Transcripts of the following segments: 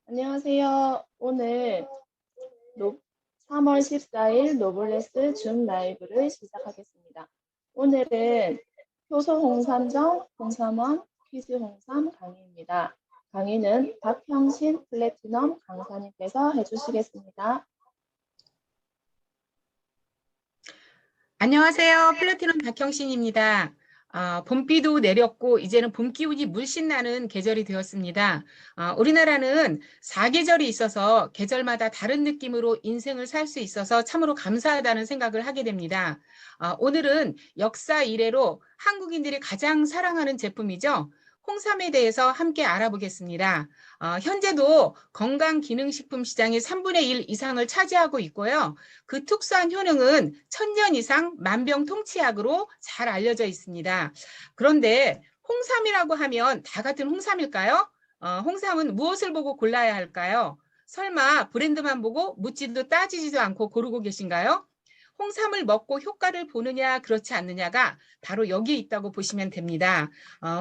안녕하세요. 오늘 3월 14일 노블레스 줌 라이브를 시작하겠습니다. 오늘은 효소 홍삼정 홍삼원 퀴즈 홍삼 강의입니다. 강의는 박형신 플래티넘 강사님께서 해주시겠습니다. 안녕하세요. 플래티넘 박형신입니다. 봄비도 내렸고 이제는 봄 기운이 물씬 나는 계절이 되었습니다. 우리나라는 4계절이 있어서 계절마다 다른 느낌으로 인생을 살 수 있어서 참으로 감사하다는 생각을 하게 됩니다. 오늘은 역사 이래로 한국인들이 가장 사랑하는 제품이죠. 홍삼에 대해서 함께 알아보겠습니다. 현재도 건강기능식품 시장의 3분의 1 이상을 차지하고 있고요. 그 특수한 효능은 1000년 이상 만병통치약으로 잘 알려져 있습니다. 그런데 홍삼이라고 하면 다 같은 홍삼일까요? 홍삼은 무엇을 보고 골라야 할까요? 설마 브랜드만 보고 묻지도 따지지도 않고 고르고 계신가요? 홍삼을 먹고 효과를 보느냐 그렇지 않느냐가 바로 여기에 있다고 보시면 됩니다.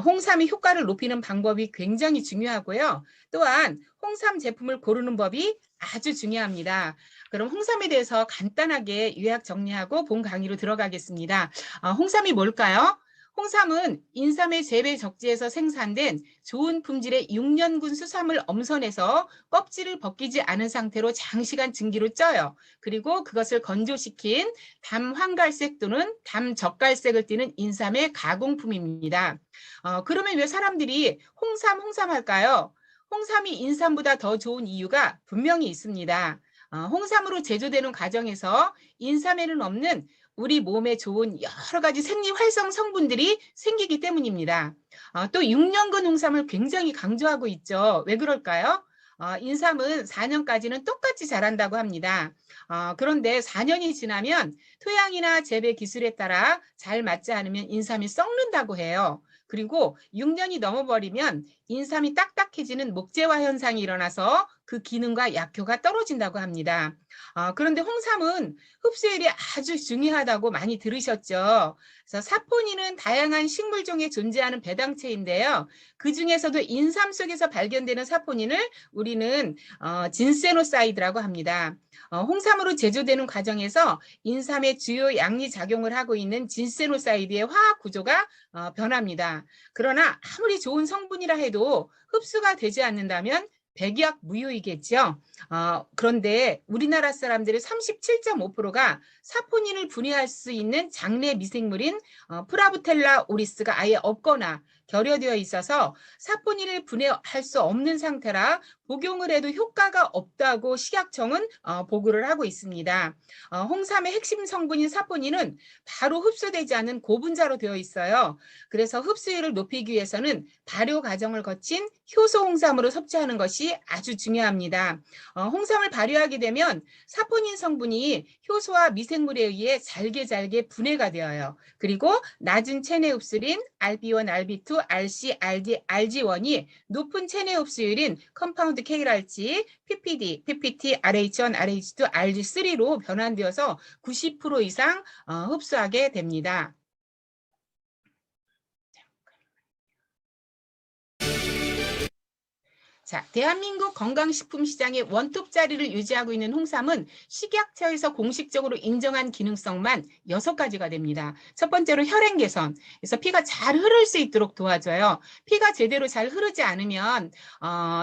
홍삼이 효과를 높이는 방법이 굉장히 중요하고요. 또한 홍삼 제품을 고르는 법이 아주 중요합니다. 그럼 홍삼에 대해서 간단하게 요약 정리하고 본 강의로 들어가겠습니다. 홍삼이 뭘까요? 홍삼은 인삼의 재배 적지에서 생산된 좋은 품질의 6년군 수삼을 엄선해서 껍질을 벗기지 않은 상태로 장시간 증기로 쪄요. 그리고 그것을 건조시킨 담황갈색 또는 담적갈색을 띠는 인삼의 가공품입니다. 그러면 왜 사람들이 홍삼 할까요? 홍삼이 인삼보다 더 좋은 이유가 분명히 있습니다. 홍삼으로 제조되는 과정에서 인삼에는 없는 우리 몸에 좋은 여러 가지 생리활성 성분들이 생기기 때문입니다. 또 6년근 홍삼을 굉장히 강조하고 있죠. 왜 그럴까요? 인삼은 4년까지는 똑같이 자란다고 합니다. 그런데 4년이 지나면 토양이나 재배 기술에 따라 잘 맞지 않으면 인삼이 썩는다고 해요. 그리고 6년이 넘어버리면 인삼이 딱딱해지는 목재화 현상이 일어나서 그 기능과 약효가 떨어진다고 합니다. 그런데 홍삼은 흡수율이 아주 중요하다고 많이 들으셨죠. 그래서 사포닌은 다양한 식물종에 존재하는 배당체인데요. 그 중에서도 인삼 속에서 발견되는 사포닌을 우리는 진세노사이드라고 합니다. 홍삼으로 제조되는 과정에서 인삼의 주요 양리작용을 하고 있는 진세노사이드의 화학 구조가 변합니다. 그러나 아무리 좋은 성분이라 해도 흡수가 되지 않는다면 백약 무효이겠죠. 그런데 우리나라 사람들의 37.5%가 사포닌을 분해할 수 있는 장내 미생물인 프라부텔라 오리스가 아예 없거나 결여되어 있어서 사포닌을 분해할 수 없는 상태라 복용을 해도 효과가 없다고 식약청은 보고를 하고 있습니다. 홍삼의 핵심 성분인 사포닌은 바로 흡수되지 않는 고분자로 되어 있어요. 그래서 흡수율을 높이기 위해서는 발효 과정을 거친 효소 홍삼으로 섭취하는 것이 아주 중요합니다. 홍삼을 발효하게 되면 사포닌 성분이 효소와 미생물에 의해 잘게 분해가 되어요. 그리고 낮은 체내 흡수율인 RB1, RB2, RC, RD, RG1이 높은 체내 흡수율인 컴파운드 K랄지, PPD, PPT, RH1, RH2, RG3로 변환되어서 90% 이상 흡수하게 됩니다. 자, 대한민국 건강식품 시장의 원톱 자리를 유지하고 있는 홍삼은 식약처에서 공식적으로 인정한 기능성만 6가지가 됩니다. 첫 번째로 혈행 개선, 그래서 피가 잘 흐를 수 있도록 도와줘요. 피가 제대로 잘 흐르지 않으면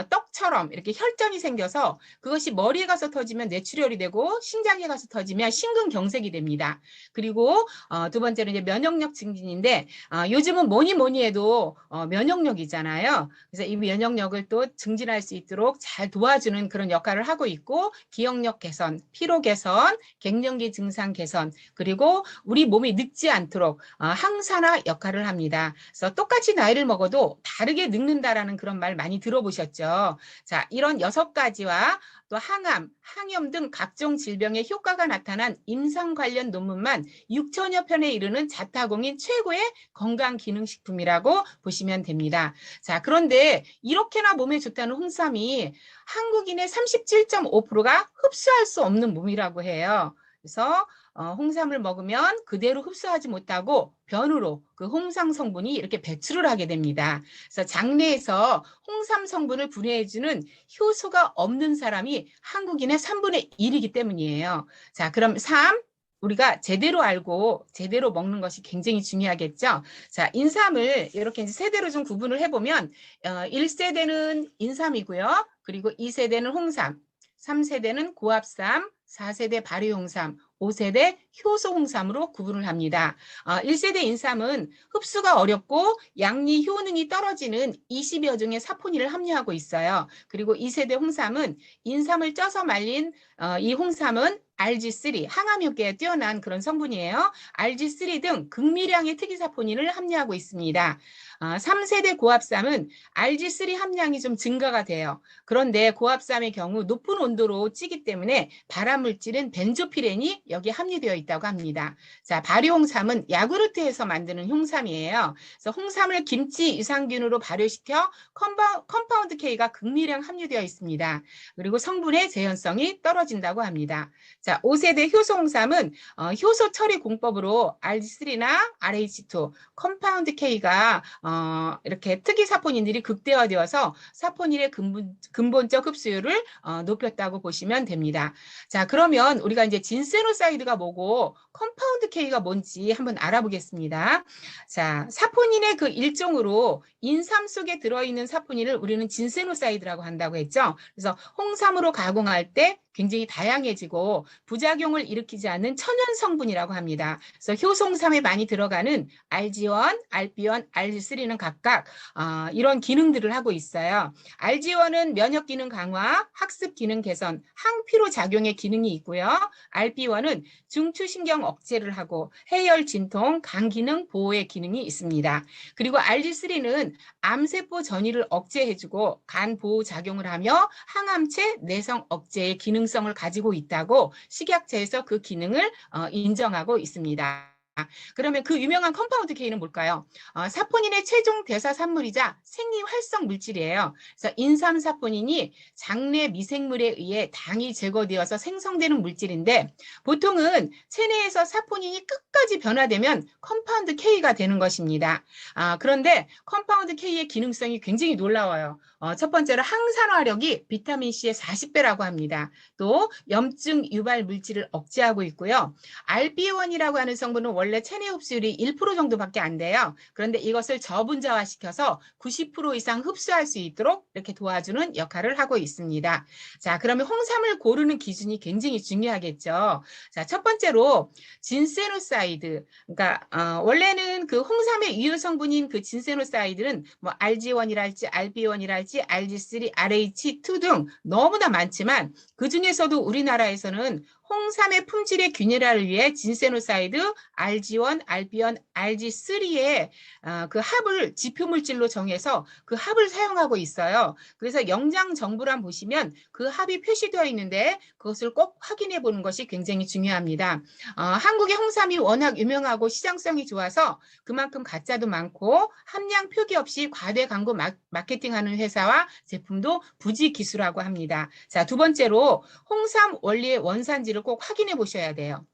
떡처럼 이렇게 혈전이 생겨서 그것이 머리에 가서 터지면 뇌출혈이 되고 심장에 가서 터지면 심근경색이 됩니다. 그리로 두 번째로 이제 면역력 증진인데 요즘은 뭐니 해도 면역력이잖아요. 그래서 이 면역력을 또 증진할 수 있도록 잘 도와주는 그런 역할을 하고 있고 기억력 개선, 피로 개선, 갱년기 증상 개선, 그리고 우리 몸이 늙지 않도록 항산화 역할을 합니다. 그래서 똑같이 나이를 먹어도 다르게 늙는다라는 그런 말 많이 들어보셨죠. 자, 이런 6가지와 또 항암, 항염 등 각종 질병의 효과가 나타난 임상 관련 논문만 6천여 편에 이르는 자타공인 최고의 건강기능식품이라고 보시면 됩니다. 자, 그런데 이렇게나 몸에 좋다는 홍삼이 한국인의 37.5%가 흡수할 수 없는 몸이라고 해요. 그래서 홍삼을 먹으면 그대로 흡수하지 못하고 변으로 그 홍삼 성분이 이렇게 배출을 하게 됩니다. 그래서 장내에서 홍삼 성분을 분해해주는 효소가 없는 사람이 한국인의 3분의 1이기 때문이에요. 자, 그럼 우리가 제대로 알고 제대로 먹는 것이 굉장히 중요하겠죠. 자, 인삼을 이렇게 이제 세대로 좀 구분을 해보면 1세대는 인삼이고요. 그리고 2세대는 홍삼, 3세대는 고합삼, 4세대 발효홍삼, 5세대 효소홍삼으로 구분을 합니다. 1세대 인삼은 흡수가 어렵고 양리 효능이 떨어지는 20여 종의 사포닌을 함유하고 있어요. 그리고 2세대 홍삼은 인삼을 쪄서 말린 이 홍삼은 RG3, 항암 효과에 뛰어난 그런 성분이에요. RG3 등 극미량의 특이사포닌을 함유하고 있습니다. 3세대 고합삼은 RG3 함량이 좀 증가가 돼요. 그런데 고합삼의 경우 높은 온도로 찌기 때문에 발암물질은 벤조피렌이 여기에 함유되어 있다고 합니다. 자, 발효홍삼은 야구르트에서 만드는 홍삼이에요. 그래서 홍삼을 김치 유산균으로 발효시켜 컴파운드 K가 극미량 함유되어 있습니다. 그리고 성분의 재현성이 떨어진다고 합니다. 자, 5세대 효소홍삼은 효소 처리 공법으로 RG3나 RH2, 컴파운드 K가 이렇게 특이 사포닌들이 극대화되어서 사포닌의 근본적 흡수율을 높였다고 보시면 됩니다. 자, 그러면 우리가 이제 진세노사이드가 뭐고 컴파운드 K가 뭔지 한번 알아보겠습니다. 자, 사포닌의 그 일종으로 인삼 속에 들어있는 사포닌을 우리는 진세노사이드라고 한다고 했죠. 그래서 홍삼으로 가공할 때 굉장히 다양해지고 부작용을 일으키지 않는 천연 성분이라고 합니다. 그래서 효송삼에 많이 들어가는 RG1, RB1, RG3는 각각 이런 기능들을 하고 있어요. RG1은 면역 기능 강화, 학습 기능 개선, 항피로 작용의 기능이 있고요. RB1은 중추신경 억제를 하고 해열 진통, 간 기능 보호의 기능이 있습니다. 그리고 RG3는 암세포 전이를 억제해주고 간 보호 작용을 하며 항암체 내성 억제의 기능성을 가지고 있다고 식약처에서 그 기능을 인정하고 있습니다. 그러면 그 유명한 컴파운드 K는 뭘까요? 사포닌의 최종 대사 산물이자 생리 활성 물질이에요. 그래서 인삼 사포닌이 장내 미생물에 의해 당이 제거되어서 생성되는 물질인데 보통은 체내에서 사포닌이 끝까지 변화되면 컴파운드 K가 되는 것입니다. 그런데 컴파운드 K의 기능성이 굉장히 놀라워요. 첫 번째로 항산화력이 비타민 C의 40배라고 합니다. 또 염증 유발 물질을 억제하고 있고요. RB1이라고 하는 성분은 원래 체내 흡수율이 1% 정도밖에 안 돼요. 그런데 이것을 저분자화시켜서 90% 이상 흡수할 수 있도록 이렇게 도와주는 역할을 하고 있습니다. 자, 그러면 홍삼을 고르는 기준이 굉장히 중요하겠죠. 자, 첫 번째로 진세노사이드. 그러니까 원래는 그 홍삼의 유효 성분인 그 진세노사이드는 뭐 RG1이랄지 RB1이랄지 RG3, RH2 등 너무나 많지만 그 중에서도 우리나라에서는 홍삼의 품질의 균일화를 위해 진세노사이드, RG1, RB1, RG3의 그 합을 지표물질로 정해서 그 합을 사용하고 있어요. 그래서 영장 정보란 보시면 그 합이 표시되어 있는데 그것을 꼭 확인해 보는 것이 굉장히 중요합니다. 한국의 홍삼이 워낙 유명하고 시장성이 좋아서 그만큼 가짜도 많고 함량 표기 없이 과대 광고 마케팅하는 회사와 제품도 부지기수라고 합니다. 자, 두 번째로 홍삼 원리의 원산지를 꼭 확인해 보셔야 돼요.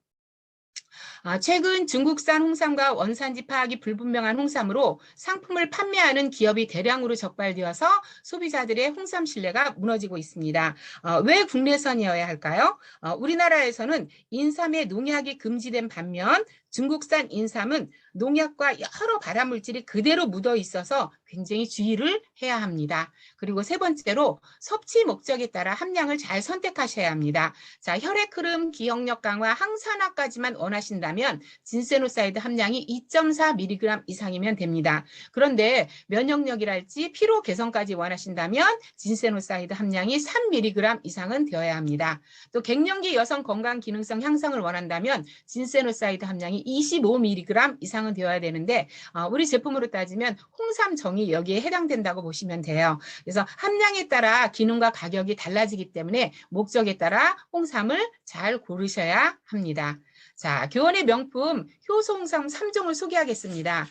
최근 중국산 홍삼과 원산지 파악이 불분명한 홍삼으로 상품을 판매하는 기업이 대량으로 적발되어서 소비자들의 홍삼 신뢰가 무너지고 있습니다. 왜 국내선이어야 할까요? 우리나라에서는 인삼의 농약이 금지된 반면 중국산 인삼은 농약과 여러 발암물질이 그대로 묻어 있어서 굉장히 주의를 해야 합니다. 그리고 세 번째로 섭취 목적에 따라 함량을 잘 선택하셔야 합니다. 자, 혈액 흐름, 기억력 강화, 항산화까지만 원하신다면 진세노사이드 함량이 2.4mg 이상이면 됩니다. 그런데 면역력이랄지 피로 개선까지 원하신다면 진세노사이드 함량이 3mg 이상은 되어야 합니다. 또 갱년기 여성 건강 기능성 향상을 원한다면 진세노사이드 함량이 25mg 이상은 되어야 되는데 우리 제품으로 따지면 홍삼 정이 여기에 해당된다고 보시면 돼요. 그래서 함량에 따라 기능과 가격이 달라지기 때문에 목적에 따라 홍삼을 잘 고르셔야 합니다. 자, 교원의 명품 효소 홍삼 3종을 소개하겠습니다.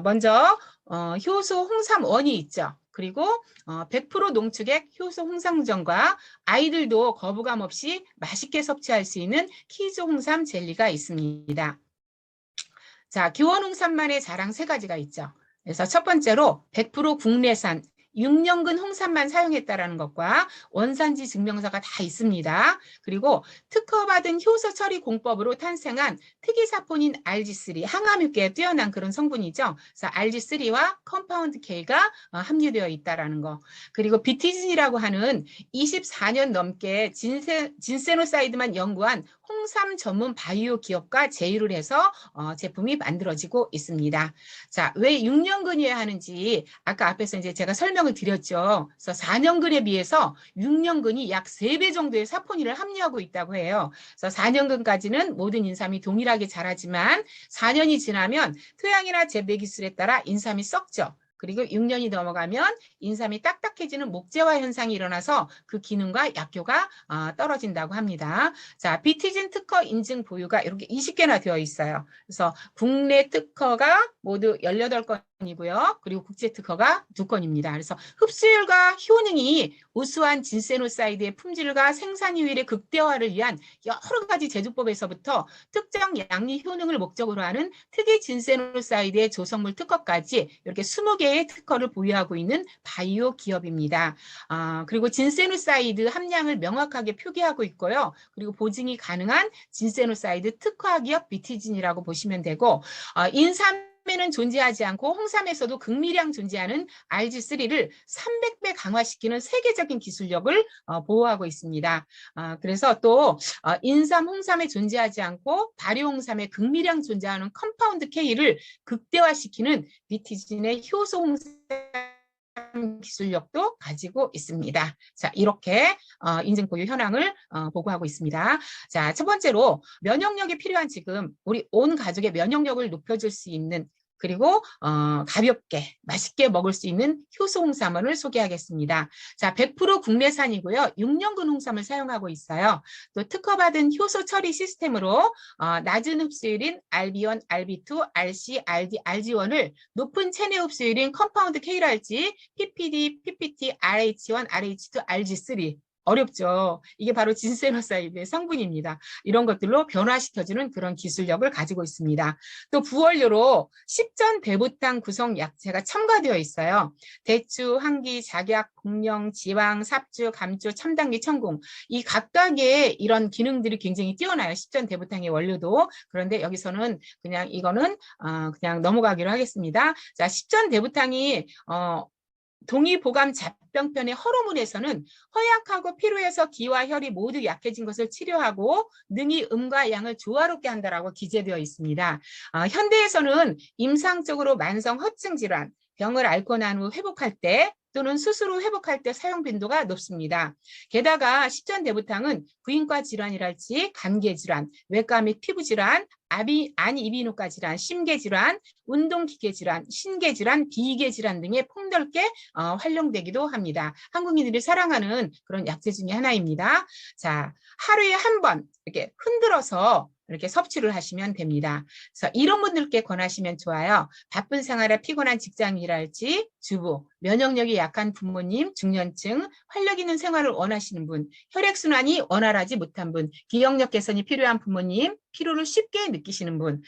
먼저 효소 홍삼원이 있죠. 그리고 100% 농축액 효소 홍삼정과 아이들도 거부감 없이 맛있게 섭취할 수 있는 키즈 홍삼 젤리가 있습니다. 자, 교원 홍삼만의 자랑 세 가지가 있죠. 그래서 첫 번째로 100% 국내산 6년근 홍삼만 사용했다라는 것과 원산지 증명서가 다 있습니다. 그리고 특허받은 효소 처리 공법으로 탄생한 특이사포닌 RG3, 항암효과에 뛰어난 그런 성분이죠. 그래서 RG3와 컴파운드 K가 함유되어 있다라는 거. 그리고 비티진이라고 하는 24년 넘게 진세노사이드만 연구한 홍삼 전문 바이오 기업과 제휴를 해서 제품이 만들어지고 있습니다. 자, 왜 6년근이어야 하는지 아까 앞에서 이제 제가 설명을 드렸죠. 그래서 4년근에 비해서 6년근이 약 3배 정도의 사포닌을 함유하고 있다고 해요. 그래서 4년근까지는 모든 인삼이 동일하게 자라지만 4년이 지나면 토양이나 재배 기술에 따라 인삼이 썩죠. 그리고 6년이 넘어가면 인삼이 딱딱해지는 목재화 현상이 일어나서 그 기능과 약효가 떨어진다고 합니다. 자, 비티진 특허 인증 보유가 이렇게 20개나 되어 있어요. 그래서 국내 특허가 모두 18건이고요. 그리고 국제 특허가 2건입니다. 그래서 흡수율과 효능이 우수한 진세노사이드의 품질과 생산 효율의 극대화를 위한 여러 가지 제조법에서부터 특정 양리 효능을 목적으로 하는 특이 진세노사이드의 조성물 특허까지 이렇게 20개의 특허를 보유하고 있는 바이오 기업입니다. 그리고 진세노사이드 함량을 명확하게 표기하고 있고요. 그리고 보증이 가능한 진세노사이드 특화 기업 비티진이라고 보시면 되고 인삼에는 존재하지 않고 홍삼에서도 극미량 존재하는 RG3를 300배 강화시키는 세계적인 기술력을 보호하고 있습니다. 그래서 또 인삼, 홍삼에 존재하지 않고 발효 홍삼에 극미량 존재하는 컴파운드 K를 극대화시키는 비티진의 효소 홍삼 기술력도 가지고 있습니다. 자, 이렇게 인증 보유 현황을 보고하고 있습니다. 자, 첫 번째로 면역력이 필요한 지금 우리 온 가족의 면역력을 높여줄 수 있는 그리고 가볍게 맛있게 먹을 수 있는 효소 홍삼원을 소개하겠습니다. 자, 100% 국내산이고요. 6년근 홍삼을 사용하고 있어요. 또 특허받은 효소 처리 시스템으로 낮은 흡수율인 RB1, RB2, RC, RD, RG1을 높은 체내 흡수율인 컴파운드 K랄지, PPD, PPT, RH1, RH2, RG3 어렵죠. 이게 바로 진세노사이드의 성분입니다. 이런 것들로 변화시켜주는 그런 기술력을 가지고 있습니다. 또 부원료로 십전 대부탕 구성 약재가 첨가되어 있어요. 대추, 황기, 작약, 복령, 지왕, 삽주, 감주, 첨단기, 천공 이 각각의 이런 기능들이 굉장히 뛰어나요. 십전 대부탕의 원료도. 그런데 여기서는 그냥 이거는 그냥 넘어가기로 하겠습니다. 자, 십전 대부탕이 동의보감 잡병편의 허로문에서는 허약하고 피로해서 기와 혈이 모두 약해진 것을 치료하고 능히 음과 양을 조화롭게 한다라고 기재되어 있습니다. 현대에서는 임상적으로 만성 허증 질환, 병을 앓고 난 후 회복할 때 또는 수술 후 회복할 때 사용 빈도가 높습니다. 게다가 십전대부탕은 부인과 질환이랄지 감개 질환, 외과 및 피부 질환, 안이비인후과 질환, 심계 질환, 운동기계 질환, 신계 질환, 비계 질환 등에 폭넓게 활용되기도 합니다. 한국인들이 사랑하는 그런 약재 중에 하나입니다. 자, 하루에 한 번 이렇게 흔들어서 이렇게 섭취를 하시면 됩니다. 그래서 이런 분들께 권하시면 좋아요. 바쁜 생활에 피곤한 직장인이랄지 주부, 면역력이 약한 부모님, 중년층, 활력 있는 생활을 원하시는 분, 혈액순환이 원활하지 못한 분, 기억력 개선이 필요한 부모님, 피로를 쉽게 느끼시는 분.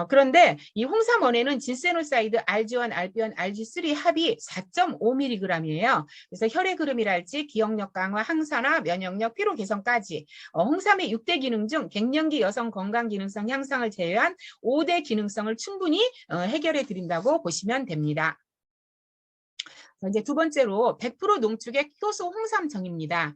그런데 이 홍삼원에는 진세노사이드 RG1, RB1, RG3 합이 4.5mg이에요. 그래서 혈액 흐름이랄지 기억력 강화, 항산화, 면역력, 피로 개선까지 홍삼의 6대 기능 중 갱년기 여성 건강 기능성 향상을 제외한 5대 기능성을 충분히 해결해 드린다고 보시면 됩니다. 이제 두 번째로 100% 농축액 효소 홍삼정입니다.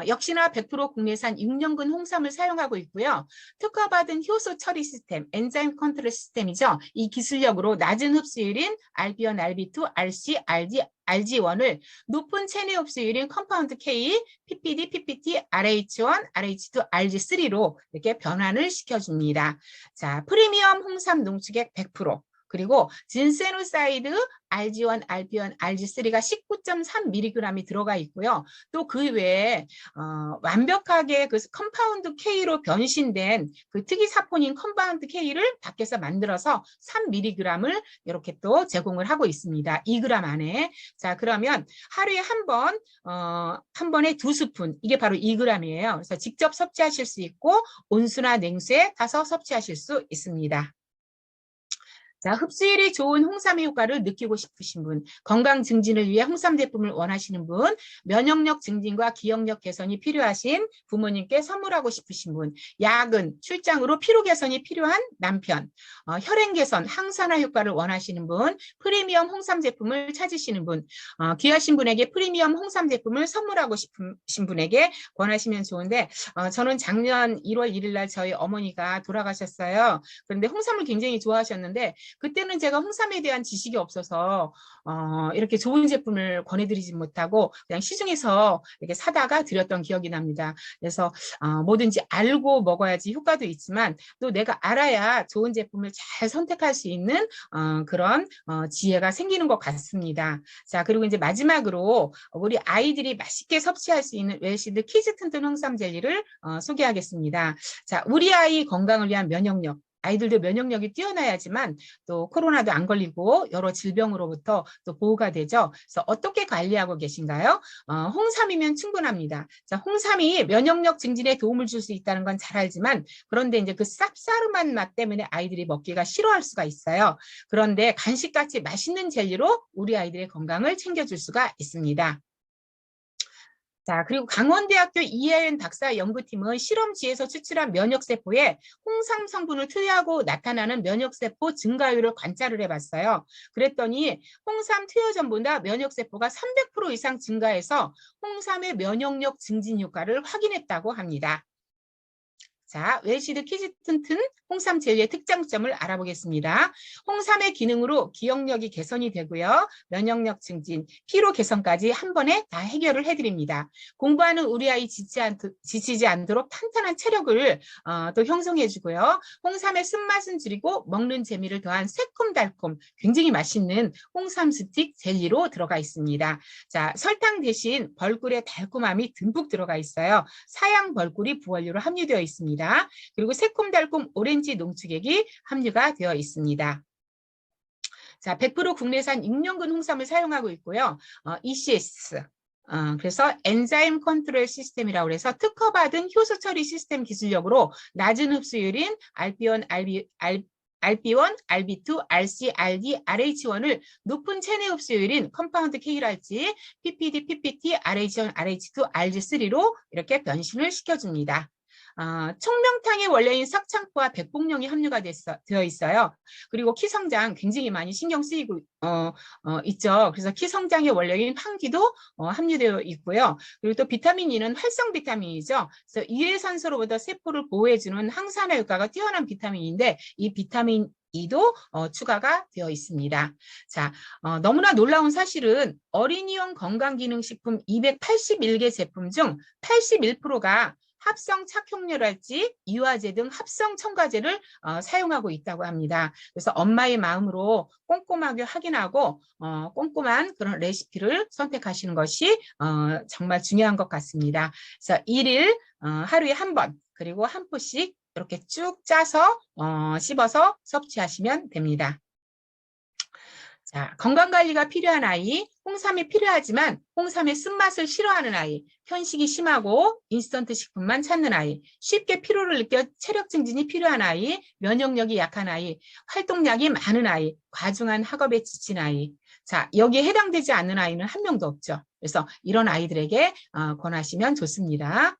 역시나 100% 국내산 6년근 홍삼을 사용하고 있고요. 특허받은 효소 처리 시스템, 엔자임 컨트롤 시스템이죠. 이 기술력으로 낮은 흡수율인 RB1, RB2, RC, RD, RG1을 높은 체내 흡수율인 컴파운드 K, PPD, PPT, RH1, RH2, RG3로 이렇게 변환을 시켜줍니다. 자, 프리미엄 홍삼 농축액 100%. 그리고 진세노사이드 RG1, RP1, RG3가 19.3mg이 들어가 있고요. 또 그 외에 완벽하게 그 컴파운드 K로 변신된 그 특이사포닌 컴파운드 K를 밖에서 만들어서 3mg을 이렇게 또 제공을 하고 있습니다. 2g 안에. 자, 그러면 하루에 한 번에 2스푼, 이게 바로 2g이에요. 그래서 직접 섭취하실 수 있고 온수나 냉수에 타서 섭취하실 수 있습니다. 자, 흡수율이 좋은 홍삼의 효과를 느끼고 싶으신 분, 건강 증진을 위해 홍삼 제품을 원하시는 분, 면역력 증진과 기억력 개선이 필요하신 부모님께 선물하고 싶으신 분, 야근, 출장으로 피로 개선이 필요한 남편, 혈행 개선, 항산화 효과를 원하시는 분, 프리미엄 홍삼 제품을 찾으시는 분, 귀하신 분에게 프리미엄 홍삼 제품을 선물하고 싶으신 분에게 권하시면 좋은데, 저는 작년 1월 1일 날 저희 어머니가 돌아가셨어요. 그런데 홍삼을 굉장히 좋아하셨는데 그때는 제가 홍삼에 대한 지식이 없어서 이렇게 좋은 제품을 권해드리지 못하고 그냥 시중에서 이렇게 사다가 드렸던 기억이 납니다. 그래서 뭐든지 알고 먹어야지 효과도 있지만 또 내가 알아야 좋은 제품을 잘 선택할 수 있는 그런 지혜가 생기는 것 같습니다. 자, 그리고 이제 마지막으로 우리 아이들이 맛있게 섭취할 수 있는 웰시드 키즈 튼튼 홍삼 젤리를 소개하겠습니다. 자, 우리 아이 건강을 위한 면역력. 아이들도 면역력이 뛰어나야지만 또 코로나도 안 걸리고 여러 질병으로부터 또 보호가 되죠. 그래서 어떻게 관리하고 계신가요? 홍삼이면 충분합니다. 자, 홍삼이 면역력 증진에 도움을 줄 수 있다는 건 잘 알지만 그런데 이제 그 쌉싸름한 맛 때문에 아이들이 먹기가 싫어할 수가 있어요. 그런데 간식같이 맛있는 젤리로 우리 아이들의 건강을 챙겨줄 수가 있습니다. 자, 그리고 강원대학교 이혜연 박사 연구팀은 실험지에서 추출한 면역세포에 홍삼 성분을 투여하고 나타나는 면역세포 증가율을 관찰을 해봤어요. 그랬더니 홍삼 투여 전보다 면역세포가 300% 이상 증가해서 홍삼의 면역력 증진 효과를 확인했다고 합니다. 자, 웰시드 키즈 튼튼 홍삼 젤리의 특장점을 알아보겠습니다. 홍삼의 기능으로 기억력이 개선이 되고요. 면역력 증진, 피로 개선까지 한 번에 다 해결을 해드립니다. 공부하는 우리 아이 지치지 않도록 탄탄한 체력을 또 형성해주고요. 홍삼의 쓴맛은 줄이고 먹는 재미를 더한 새콤달콤, 굉장히 맛있는 홍삼 스틱 젤리로 들어가 있습니다. 자, 설탕 대신 벌꿀의 달콤함이 듬뿍 들어가 있어요. 사양 벌꿀이 부원료로 함유되어 있습니다. 그리고 새콤달콤 오렌지 농축액이 함유가 되어 있습니다. 자, 100% 국내산 6년근 홍삼을 사용하고 있고요. ECS, 그래서 엔자임 컨트롤 시스템이라고 해서 특허받은 효소 처리 시스템 기술력으로 낮은 흡수율인 RP1, RB2, RC, RD, RH1을 높은 체내 흡수율인 컴파운드 K랄지, PPD, PPT, RH1, RH2, RG3로 이렇게 변신을 시켜줍니다. 청명탕의 원래인 석창포와 백봉령이 함유가 되어 있어요. 그리고 키 성장 굉장히 많이 신경 쓰이고 있죠. 그래서 키 성장의 원래인 황기도 함유되어 있고요. 그리고 또 비타민 E는 활성 비타민이죠. 그래서 유해산소로부터 세포를 보호해주는 항산화 효과가 뛰어난 비타민인데 이 비타민 E도 추가가 되어 있습니다. 자, 너무나 놀라운 사실은 어린이용 건강기능식품 281개 제품 중 81%가 합성 착용료랄지 유화제 등 합성 첨가제를 사용하고 있다고 합니다. 그래서 엄마의 마음으로 꼼꼼하게 확인하고 꼼꼼한 그런 레시피를 선택하시는 것이 정말 중요한 것 같습니다. 그래서 1일 하루에 한 번 그리고 한 포씩 이렇게 쭉 짜서 씹어서 섭취하시면 됩니다. 자, 건강관리가 필요한 아이, 홍삼이 필요하지만 홍삼의 쓴맛을 싫어하는 아이, 편식이 심하고 인스턴트 식품만 찾는 아이, 쉽게 피로를 느껴 체력 증진이 필요한 아이, 면역력이 약한 아이, 활동량이 많은 아이, 과중한 학업에 지친 아이. 자, 여기에 해당되지 않는 아이는 한 명도 없죠. 그래서 이런 아이들에게 권하시면 좋습니다.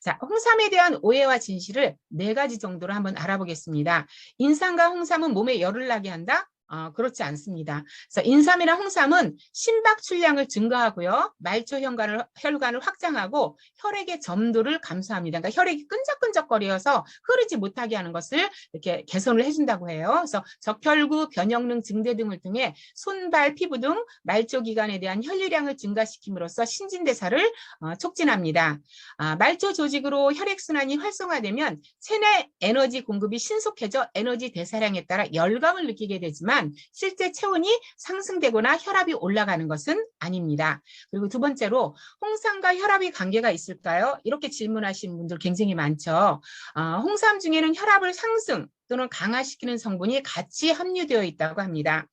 자, 홍삼에 대한 오해와 진실을 4가지 정도로 한번 알아보겠습니다. 인삼과 홍삼은 몸에 열을 나게 한다. 그렇지 않습니다. 그래서 인삼이나 홍삼은 심박 출량을 증가하고요. 말초 혈관을 확장하고 혈액의 점도를 감소합니다. 그러니까 혈액이 끈적끈적거려서 흐르지 못하게 하는 것을 이렇게 개선을 해준다고 해요. 그래서 적혈구, 변형능 증대 등을 통해 손발, 피부 등 말초 기관에 대한 혈류량을 증가시킴으로써 신진대사를 촉진합니다. 말초 조직으로 혈액순환이 활성화되면 체내 에너지 공급이 신속해져 에너지 대사량에 따라 열감을 느끼게 되지만 실제 체온이 상승되거나 혈압이 올라가는 것은 아닙니다. 그리고 두 번째로 홍삼과 혈압이 관계가 있을까요? 이렇게 질문하시는 분들 굉장히 많죠. 홍삼 중에는 혈압을 상승 또는 강화시키는 성분이 같이 함유되어 있다고 합니다.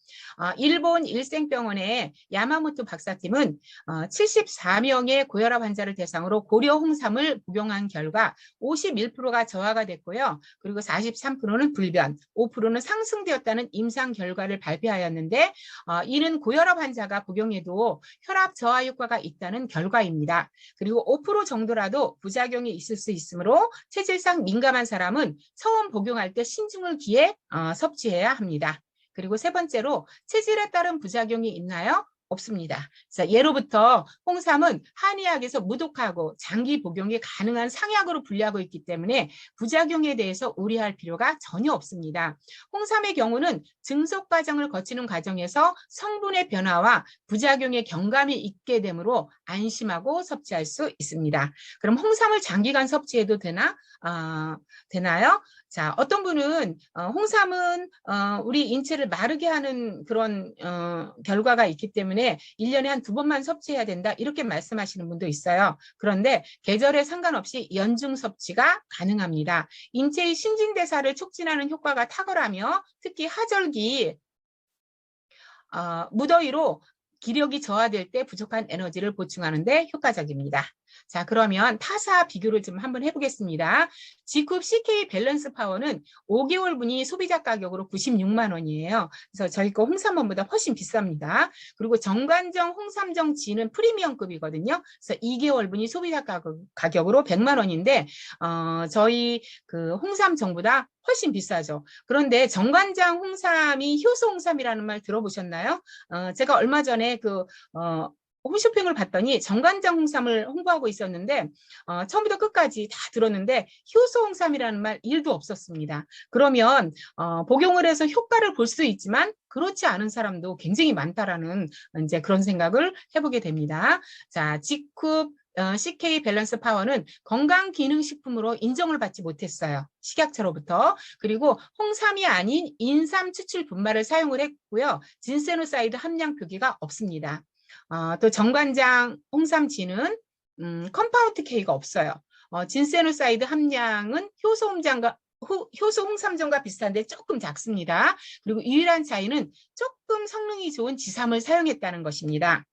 일본 일생병원의 야마모토 박사팀은 74명의 고혈압 환자를 대상으로 고려 홍삼을 복용한 결과 51%가 저하가 됐고요. 그리고 43%는 불변, 5%는 상승되었다는 임상 결과를 발표하였는데 이는 고혈압 환자가 복용해도 혈압 저하 효과가 있다는 결과입니다. 그리고 5% 정도라도 부작용이 있을 수 있으므로 체질상 민감한 사람은 처음 복용할 때 신중을 기해 섭취해야 합니다. 그리고 세 번째로 체질에 따른 부작용이 있나요? 없습니다. 그래서 예로부터 홍삼은 한의학에서 무독하고 장기 복용이 가능한 상약으로 분류하고 있기 때문에 부작용에 대해서 우려할 필요가 전혀 없습니다. 홍삼의 경우는 증속 과정을 거치는 과정에서 성분의 변화와 부작용의 경감이 있게 되므로 안심하고 섭취할 수 있습니다. 그럼 홍삼을 장기간 섭취해도 되나요? 자, 어떤 분은 홍삼은 우리 인체를 마르게 하는 그런 결과가 있기 때문에 1년에 한 2번만 섭취해야 된다 이렇게 말씀하시는 분도 있어요. 그런데 계절에 상관없이 연중 섭취가 가능합니다. 인체의 신진대사를 촉진하는 효과가 탁월하며 특히 하절기 무더위로 기력이 저하될 때 부족한 에너지를 보충하는 데 효과적입니다. 자, 그러면 타사 비교를 좀 한번 해보겠습니다. G쿱 CK 밸런스 파워는 5개월분이 소비자 가격으로 96만 원이에요. 그래서 저희 거 홍삼원보다 훨씬 비쌉니다. 그리고 정관정 홍삼정 G는 프리미엄급이거든요. 그래서 2개월분이 소비자 가격으로 100만 원인데 저희 그 홍삼정보다 훨씬 비싸죠. 그런데 정관장 홍삼이 효소 홍삼이라는 말 들어보셨나요? 제가 얼마 전에 홈쇼핑을 봤더니 정관장 홍삼을 홍보하고 있었는데 처음부터 끝까지 다 들었는데 효소 홍삼이라는 말 1도 없었습니다. 그러면 복용을 해서 효과를 볼 수 있지만 그렇지 않은 사람도 굉장히 많다라는 이제 그런 생각을 해보게 됩니다. 자, G쿱 CK 밸런스 파워는 건강기능식품으로 인정을 받지 못했어요. 식약처로부터. 그리고 홍삼이 아닌 인삼 추출 분말을 사용을 했고요. 진세노사이드 함량 표기가 없습니다. 또 정관장 홍삼지는 컴파운드 K가 없어요. 진세노사이드 함량은 효소 홍삼정과 비슷한데 조금 작습니다. 그리고 유일한 차이는 조금 성능이 좋은 지삼을 사용했다는 것입니다.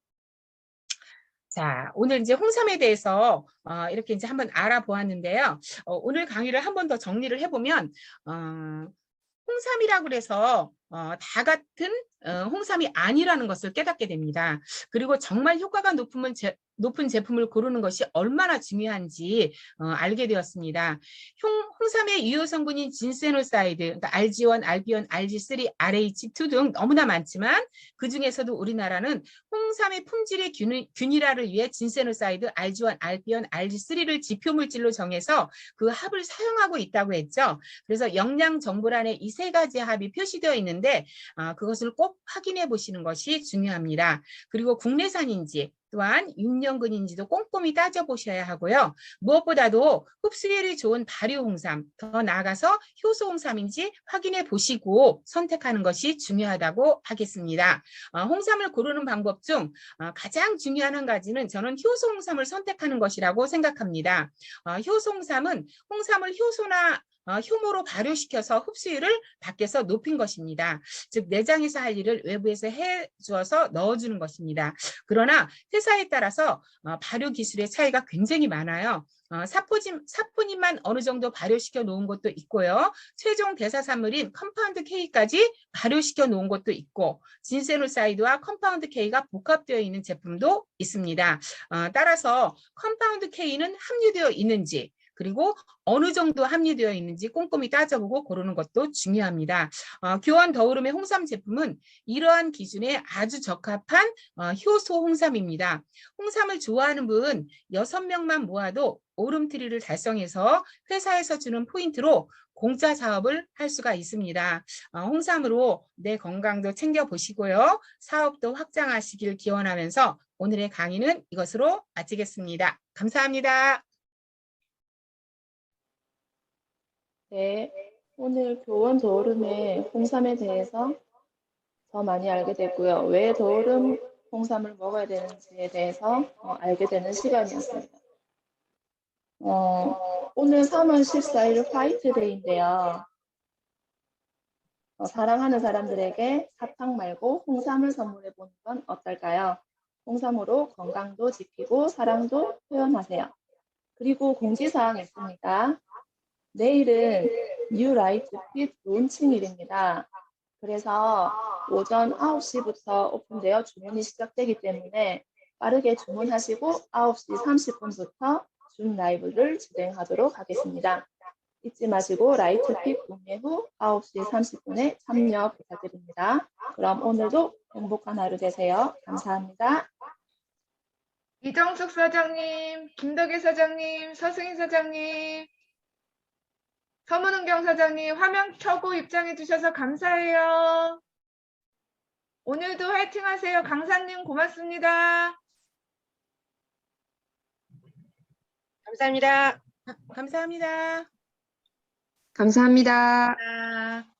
자, 오늘 이제 홍삼에 대해서 이렇게 이제 한번 알아보았는데요. 오늘 강의를 한 번 더 정리를 해보면 홍삼이라고 해서 다 같은 홍삼이 아니라는 것을 깨닫게 됩니다. 그리고 정말 효과가 높은 제품을 고르는 것이 얼마나 중요한지 알게 되었습니다. 홍삼의 유효 성분인 진세노사이드, 그러니까 RG1, RB1, RG3, RH2 등 너무나 많지만 그 중에서도 우리나라는 홍삼의 품질의 균일화를 위해 진세노사이드, RG1, RB1, RG3를 지표물질로 정해서 그 합을 사용하고 있다고 했죠. 그래서 영양 정보란에 이 3가지 합이 표시되어 있는데 그것을 꼭 확인해 보시는 것이 중요합니다. 그리고 국내산인지 또한 6년근인지도 꼼꼼히 따져보셔야 하고요. 무엇보다도 흡수율이 좋은 발효홍삼, 더 나아가서 효소홍삼인지 확인해 보시고 선택하는 것이 중요하다고 하겠습니다. 홍삼을 고르는 방법 중 가장 중요한 한 가지는 저는 효소홍삼을 선택하는 것이라고 생각합니다. 효소홍삼은 홍삼을 효소나 효모로 발효시켜서 흡수율을 밖에서 높인 것입니다. 즉 내장에서 할 일을 외부에서 해주어서 넣어주는 것입니다. 그러나 회사에 따라서 발효 기술의 차이가 굉장히 많아요. 사포닌만 어느 정도 발효시켜 놓은 것도 있고요. 최종 대사산물인 컴파운드 K까지 발효시켜 놓은 것도 있고 진세노사이드와 컴파운드 K가 복합되어 있는 제품도 있습니다. 따라서 컴파운드 K는 함유되어 있는지 그리고 어느 정도 함유되어 있는지 꼼꼼히 따져보고 고르는 것도 중요합니다. 교원 더오름의 홍삼 제품은 이러한 기준에 아주 적합한 효소 홍삼입니다. 홍삼을 좋아하는 분 6명만 모아도 오름트리를 달성해서 회사에서 주는 포인트로 공짜 사업을 할 수가 있습니다. 홍삼으로 내 건강도 챙겨보시고요. 사업도 확장하시길 기원하면서 오늘의 강의는 이것으로 마치겠습니다. 감사합니다. 네, 오늘 교원 더오름의 홍삼에 대해서 더 많이 알게 됐고요. 왜 더오름 홍삼을 먹어야 되는지에 대해서 알게 되는 시간이었습니다. 오늘 3월 14일 화이트데이인데요. 사랑하는 사람들에게 사탕 말고 홍삼을 선물해 보는 건 어떨까요? 홍삼으로 건강도 지키고 사랑도 표현하세요. 그리고 공지사항이 있습니다. 내일은 뉴 라이트 핏 론칭일입니다. 그래서 오전 9시부터 오픈되어 주문이 시작되기 때문에 빠르게 주문하시고 9시 30분부터 줌 라이브를 진행하도록 하겠습니다. 잊지 마시고 라이트픽 구매 후 9시 30분에 참여 부탁드립니다. 그럼 오늘도 행복한 하루 되세요. 감사합니다. 이정숙 사장님, 김덕일 사장님, 서승희 사장님, 서문은경 사장님 화면 켜고 입장해 주셔서 감사해요. 오늘도 화이팅 하세요. 강사님 고맙습니다. 감사합니다. 감사합니다. 감사합니다. 아.